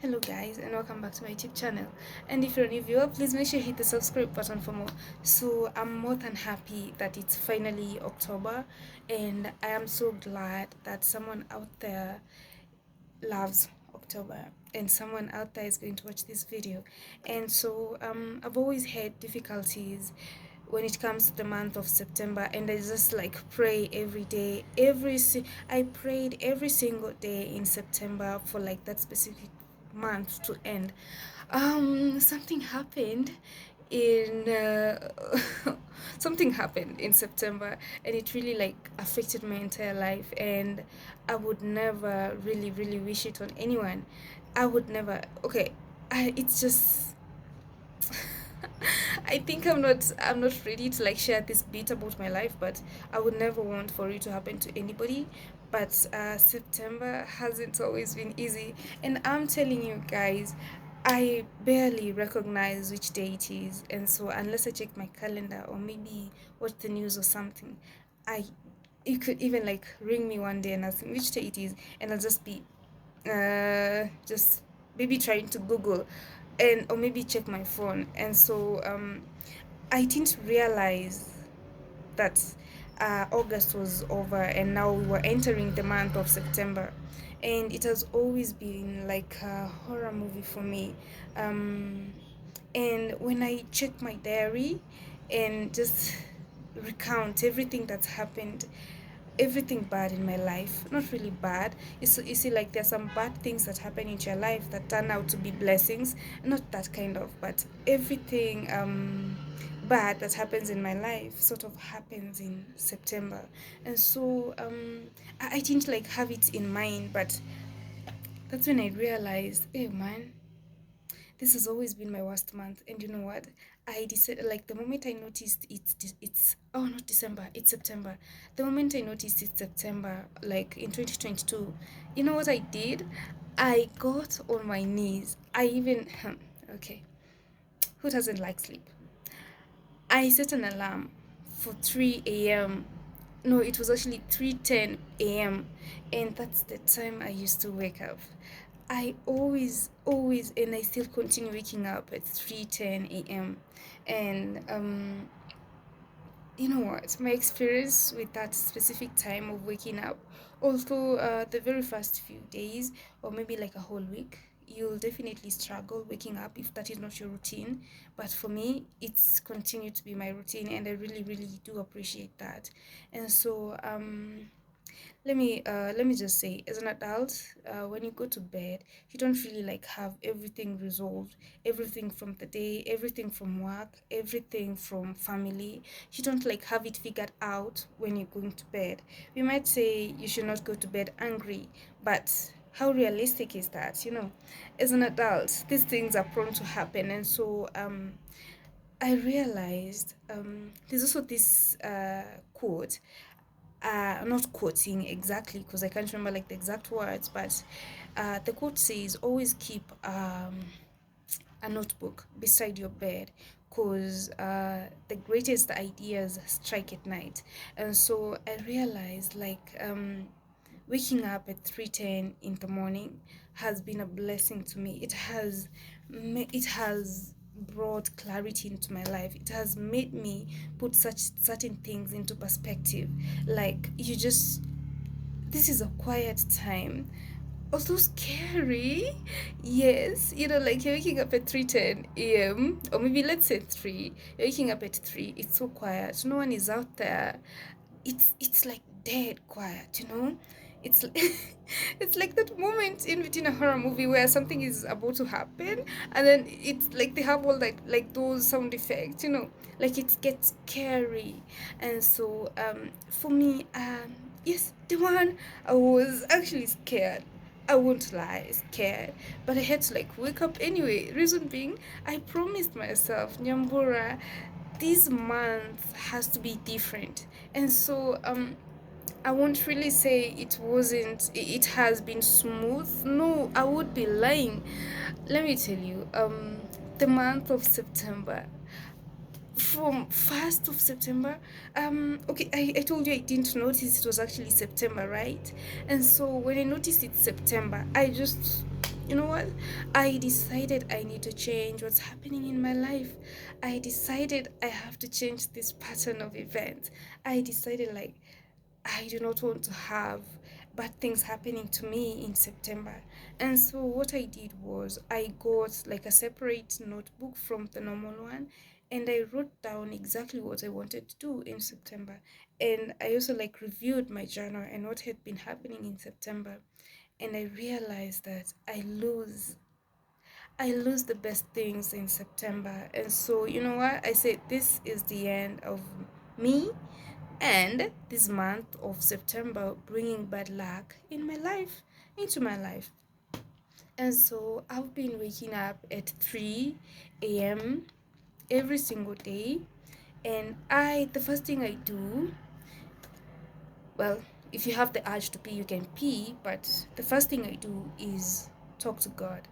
Hello guys and welcome back to my YouTube channel, and if you're a new viewer, please make sure you hit the subscribe button for more. So I'm more than happy that it's finally October, and I am so glad that someone out there loves October and someone out there is going to watch this video. And so I've always had difficulties when it comes to the month of September, and I just like pray every day. I prayed every single day in September for like that specific month to end. Something happened in something happened in September, and it really like affected my entire life, and I would never really wish it on anyone. I would never. Okay, it's just I think I'm not ready to like share this bit about my life, but I would never want for it to happen to anybody. But September hasn't always been easy, and I'm telling you guys, I barely recognize which day it is, and so unless I check my calendar or maybe watch the news or something, I you could even like ring me one day and ask me which day it is, and I'll just be just maybe trying to Google and or maybe check my phone. And so I didn't realize that August was over and now we were entering the month of September. And it has always been like a horror movie for me. Um, and when I check my diary and just recount everything that's happened, everything bad in my life, not really bad, you see like there's some bad things that happen in your life that turn out to be blessings, not that kind of, but everything bad that happens in my life sort of happens in September. And so I didn't like have it in mind, but that's when I realized, hey man, this has always been my worst month. And you know what? I decided, like, the moment I noticed it's oh, not December, it's September. The moment I noticed it's September, like in 2022, you know what I did? I got on my knees. I even, okay, who doesn't like sleep? I set an alarm for 3 a.m. No, it was actually 3:10 a.m. And that's the time I used to wake up. I always, and I still continue waking up at 3:10 a.m. And you know what? My experience with that specific time of waking up, although the very first few days or maybe like a whole week, you'll definitely struggle waking up if that is not your routine. But for me, it's continued to be my routine, and I really do appreciate that. And so let me just say, as an adult, when you go to bed, you don't really like have everything resolved, everything from the day, everything from work, everything from family. You don't like have it figured out when you're going to bed. We might say you should not go to bed angry, but how realistic is that? As an adult, these things are prone to happen. And so I realized there's also this quote, not quoting exactly because I can't remember like the exact words, but the quote says, always keep a notebook beside your bed, because the greatest ideas strike at night. And so I realized like waking up at 3:10 in the morning has been a blessing to me. It has brought clarity into my life. It has made me put such certain things into perspective. Like, this is a quiet time, although scary. Yes, like you're waking up at 3:10 a.m., or maybe let's say 3. You're waking up at 3. It's so quiet. No one is out there. It's like dead quiet. It's it's like that moment in between a horror movie where something is about to happen, and then it's like they have all like those sound effects, like it gets scary. And so for me, yes, the one, I was actually scared. I won't lie, scared, but I had to like wake up anyway. Reason being, I promised myself, Nyambura, this month has to be different. And so I won't really say it has been smooth. No, I would be lying. Let me tell you, the month of September, from 1st of September, okay, I told you I didn't notice it was actually September, right? And so when I noticed it's September, I just you know what? I decided I need to change what's happening in my life. I decided I have to change this pattern of events. I decided, like, I do not want to have bad things happening to me in September. And so what I did was I got like a separate notebook from the normal one, and I wrote down exactly what I wanted to do in September. And I also like reviewed my journal and what had been happening in September. And I realized that I lose the best things in September. And so, you know what? I said this is the end of me and this month of September bringing bad luck in my life, into my life. And so I've been waking up at 3 a.m. every single day. And the first thing I do, well, if you have the urge to pee, you can pee, but the first thing I do is talk to God.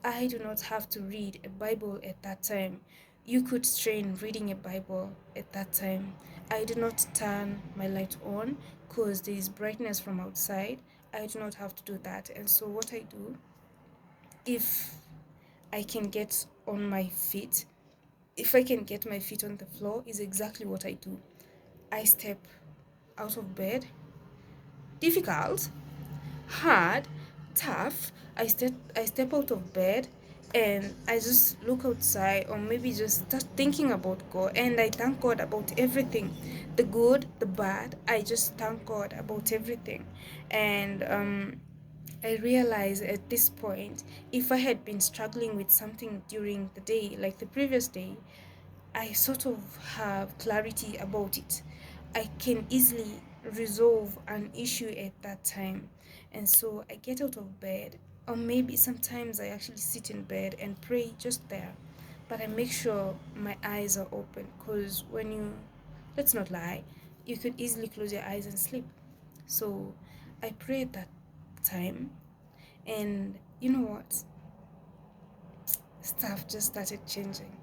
I do not have to read a Bible at that time. You could strain reading a Bible at that time. I do not turn my light on because there is brightness from outside. I do not have to do that. And so, what I do, if I can get on my feet, if I can get my feet on the floor, is exactly what I do. I step out of bed, difficult, hard, tough. I step out of bed and I just look outside, or maybe just start thinking about God, and I thank God about everything, the good, the bad. I just thank God about everything. And I realize at this point, if I had been struggling with something during the day, like the previous day, I sort of have clarity about it. I can easily resolve an issue at that time. And so I get out of bed, or maybe sometimes I actually sit in bed and pray just there. But I make sure my eyes are open, because let's not lie, you could easily close your eyes and sleep. So I pray at that time, and you know what? Stuff just started changing.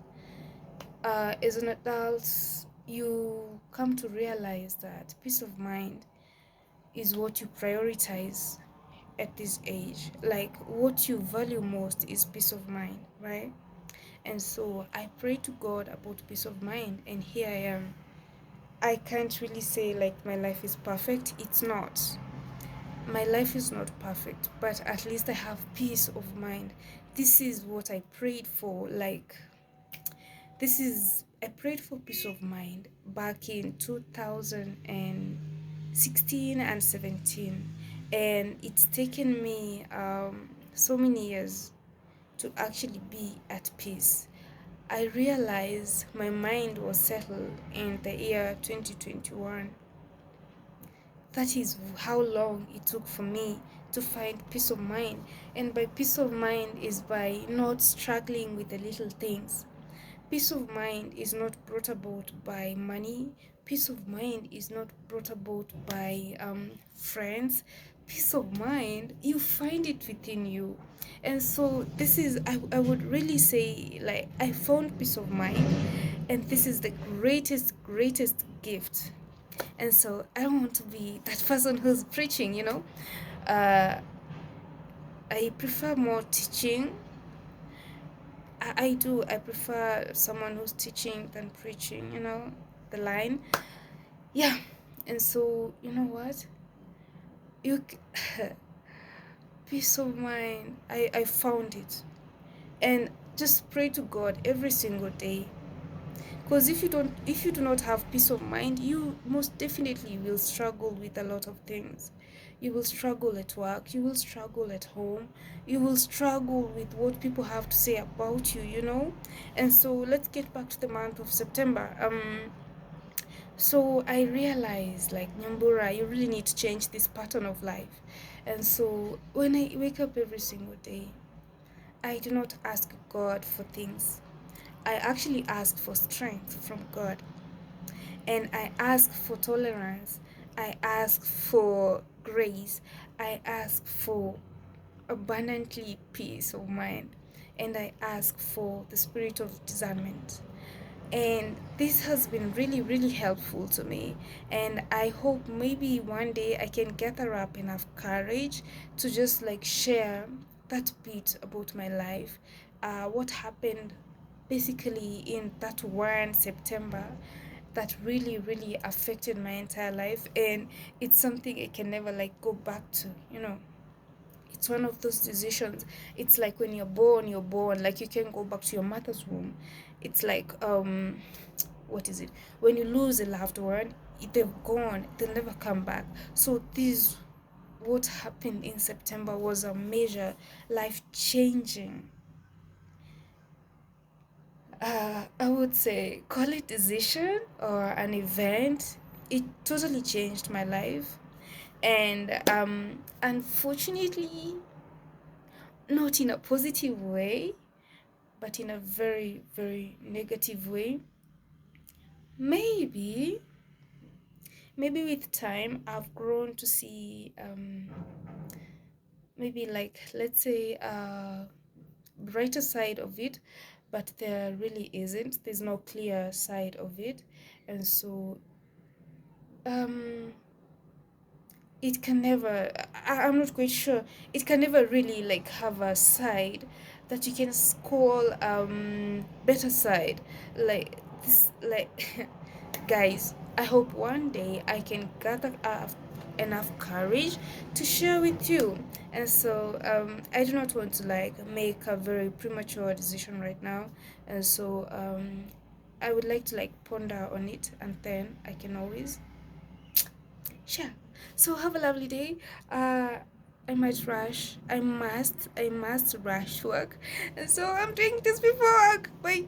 As an adult, you come to realize that peace of mind is what you prioritize at this age. Like, what you value most is peace of mind, right? And so I pray to God about peace of mind, and here I am. I can't really say like my life is perfect. It's not. My life is not perfect, but at least I have peace of mind. This is what I prayed for. Like, I prayed for peace of mind back in 2016 and 17, and it's taken me so many years to actually be at peace. I realized my mind was settled in the year 2021. That is how long it took for me to find peace of mind. And by peace of mind is by not struggling with the little things. Peace of mind is not brought about by money. Peace of mind is not brought about by friends. Peace of mind, you find it within you. And so I would really say, like, I found peace of mind, and this is the greatest gift. And so I don't want to be that person who's preaching. Uh, I prefer more teaching. I do. I prefer someone who's teaching than preaching, the line. Yeah. And so, you know what? You peace of mind. I found it. And just pray to God every single day. Because if you do not have peace of mind, you most definitely will struggle with a lot of things. You will struggle at work, you will struggle at home, you will struggle with what people have to say about you. And so let's get back to the month of September. So I realized, like, Nyambura, you really need to change this pattern of life. And so when I wake up every single day, I do not ask God for things. I actually ask for strength from God, and I ask for tolerance. I ask for grace. I ask for abundantly peace of mind, and I ask for the spirit of discernment. And this has been really, really helpful to me. And I hope maybe one day I can gather up enough courage to just like share that bit about my life, what happened basically in that one September that really, really affected my entire life. And it's something I can never like go back to, you know. It's one of those decisions. It's like when you're born, like you can go back to your mother's womb. It's like, what is it? When you lose a loved one, they're gone, they'll never come back. So this, what happened in September was a major life changing, I would say, call it decision or an event. It totally changed my life. And unfortunately, not in a positive way, but in a very, very negative way. Maybe, maybe with time, I've grown to see, maybe like, let's say, brighter side of it, but there really isn't. There's no clear side of it. And so, um, it can never, I'm not quite sure, it can never really like have a side that you can call better side, like this, like guys, I hope one day I can gather up enough courage to share with you. And so I do not want to like make a very premature decision right now. And so I would like to like ponder on it, and then I can always sure. So have a lovely day. I might rush. I must rush work. And so I'm doing this before work. Bye.